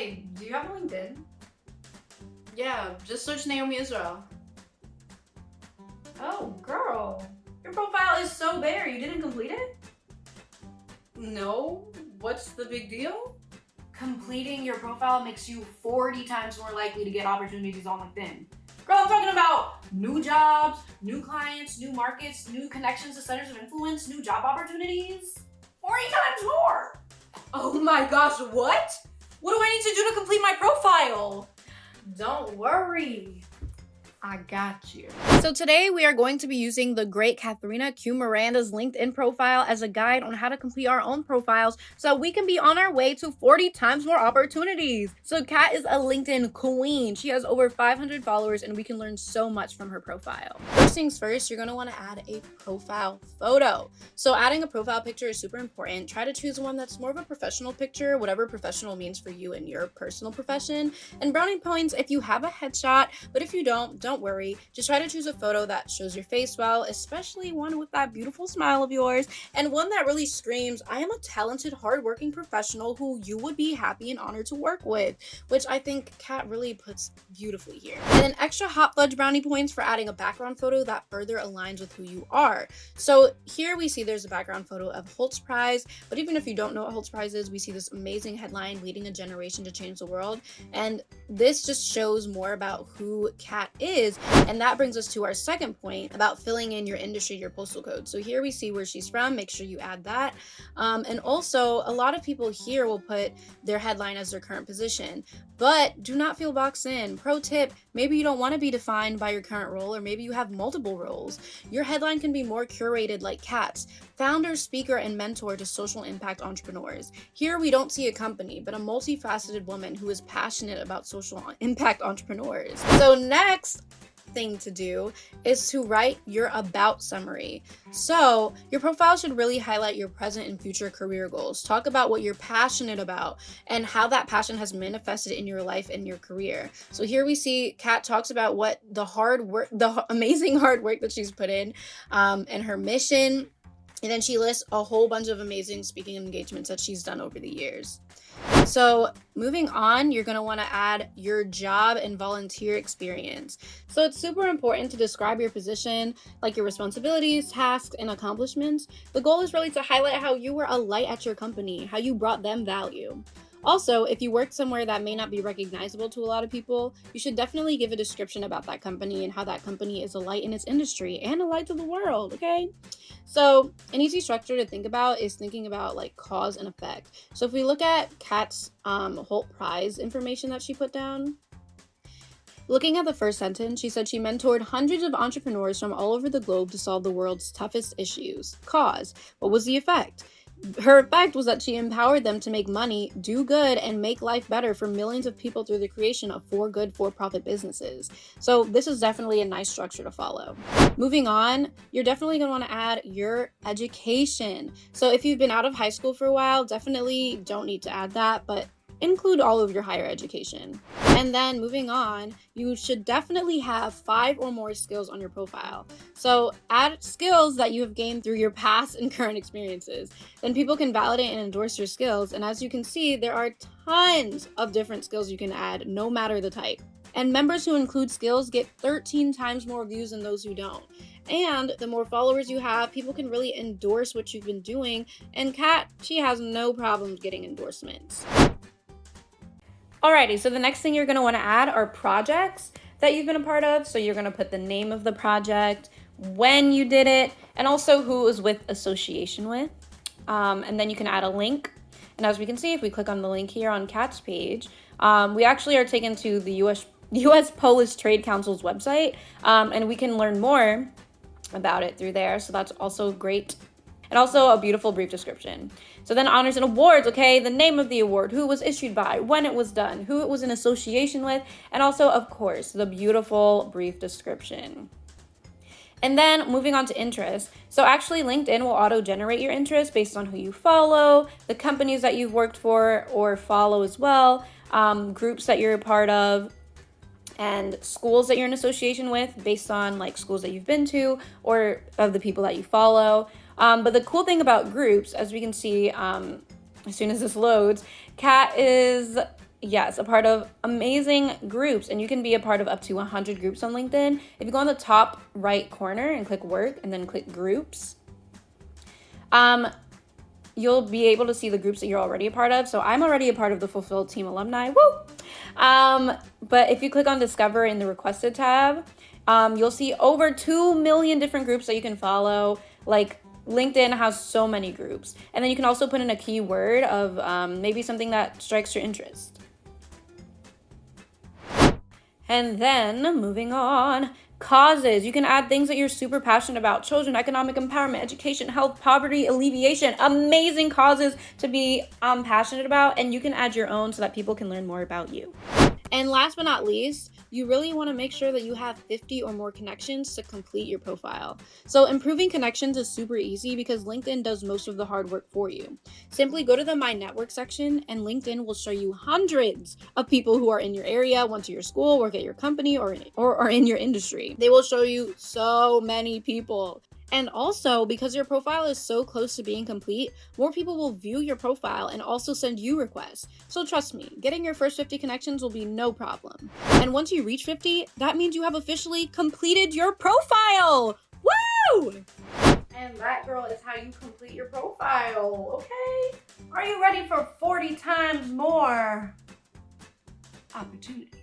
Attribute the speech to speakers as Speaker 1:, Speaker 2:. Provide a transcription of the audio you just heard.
Speaker 1: Hey, do you have a LinkedIn?
Speaker 2: Yeah, just search Naiomi Israel.
Speaker 1: Oh, girl. Your profile is so bare. You didn't complete it?
Speaker 2: No? What's the big deal?
Speaker 1: Completing your profile makes you 40 times more likely to get opportunities on LinkedIn. Girl, I'm talking about new jobs, new clients, new markets, new connections to centers of influence, new job opportunities. 40 times more!
Speaker 2: Oh my gosh, what? What do I need to do to complete my profile?
Speaker 1: Don't worry. I got you.
Speaker 2: So today we are going to be using the great Katharina Q. Miranda's LinkedIn profile as a guide on how to complete our own profiles so we can be on our way to 40 times more opportunities. So Kat is a LinkedIn queen. She has over 500 followers and we can learn so much from her profile. First things first, you're going to want to add a profile photo. So adding a profile picture is super important. Try to choose one that's more of a professional picture, whatever professional means for you in your personal profession. And brownie points if you have a headshot, but if you don't worry. Just try to choose a photo that shows your face well, especially one with that beautiful smile of yours, and one that really screams, I am a talented, hardworking professional who you would be happy and honored to work with, which I think Kat really puts beautifully here. And then extra hot fudge brownie points for adding a background photo that further aligns with who you are. So here we see there's a background photo of Holtz Prize, but even if you don't know what Holtz Prize is, we see this amazing headline, leading a generation to change the world, and this just shows more about who Kat is. And that brings us to our second point about filling in your industry, your postal code. So here we see where she's from. Make sure you add that. And also, a lot of people here will put their headline as their current position, but do not feel boxed in. Pro tip, maybe you don't want to be defined by your current role, or maybe you have multiple roles. Your headline can be more curated like Kat's: founder, speaker, and mentor to social impact entrepreneurs. Here we don't see a company, but a multifaceted woman who is passionate about social impact entrepreneurs. So next thing to do is to write your about summary. So your profile should really highlight your present and future career goals. Talk about what you're passionate about and how that passion has manifested in your life and your career. So here we see Kat talks about what the amazing hard work that she's put in, and her mission. And then she lists a whole bunch of amazing speaking engagements that she's done over the years. So moving on, you're going to want to add your job and volunteer experience. So it's super important to describe your position, like your responsibilities, tasks, and accomplishments. The goal is really to highlight how you were a light at your company, how you brought them value. Also, if you work somewhere that may not be recognizable to a lot of people, you should definitely give a description about that company and how that company is a light in its industry and a light to the world, okay? So an easy structure to think about is thinking about like cause and effect. So if we look at Kat's Holt Prize information that she put down, looking at the first sentence, she said she mentored hundreds of entrepreneurs from all over the globe to solve the world's toughest issues. Cause. What was the effect? Her effect was that she empowered them to make money, do good, and make life better for millions of people through the creation of for-profit businesses. So this is definitely a nice structure to follow. Moving on, you're definitely going to want to add your education. So if you've been out of high school for a while, definitely don't need to add that, but include all of your higher education. And then moving on, you should definitely have 5 or more skills on your profile. So add skills that you have gained through your past and current experiences. Then people can validate and endorse your skills. And as you can see, there are tons of different skills you can add, no matter the type. And members who include skills get 13 times more views than those who don't. And the more followers you have, people can really endorse what you've been doing. And Kat, she has no problems getting endorsements. Alrighty, so the next thing you're going to want to add are projects that you've been a part of. So you're going to put the name of the project, when you did it, and also who it was with association with. And then you can add a link. And as we can see, if we click on the link here on Kat's page, we actually are taken to the U.S. Polish Trade Council's website, and we can learn more about it through there. So that's also great. And also a beautiful brief description. So then honors and awards, okay, the name of the award, who it was issued by, when it was done, who it was in association with, and also, of course, the beautiful brief description. And then moving on to interests. So actually LinkedIn will auto-generate your interests based on who you follow, the companies that you've worked for or follow as well, groups that you're a part of, and schools that you're in association with based on like schools that you've been to or of the people that you follow. But the cool thing about groups, as we can see as soon as this loads, Kat is Yes, a part of amazing groups, and you can be a part of up to 100 groups on LinkedIn. If you go on the top right corner and click work and then click groups, you'll be able to see the groups that you're already a part of. So I'm already a part of the Fulphil Team Alumni, woo! But if you click on discover in the requested tab, you'll see over 2 million different groups that you can follow. Like, LinkedIn has so many groups. And then you can also put in a keyword of maybe something that strikes your interest. And then, moving on, causes. You can add things that you're super passionate about. Children, economic empowerment, education, health, poverty, alleviation. Amazing causes to be passionate about. And you can add your own so that people can learn more about you. And last but not least, you really want to make sure that you have 50 or more connections to complete your profile. So improving connections is super easy because LinkedIn does most of the hard work for you. Simply go to the My Network section and LinkedIn will show you hundreds of people who are in your area, went to your school, work at your company, or are in your industry. They will show you so many people. And also, because your profile is so close to being complete, more people will view your profile and also send you requests. So trust me, getting your first 50 connections will be no problem. And once you reach 50, that means you have officially completed your profile! Woo! And that, girl, is how you complete your profile, okay? Are you ready for 40 times more opportunity?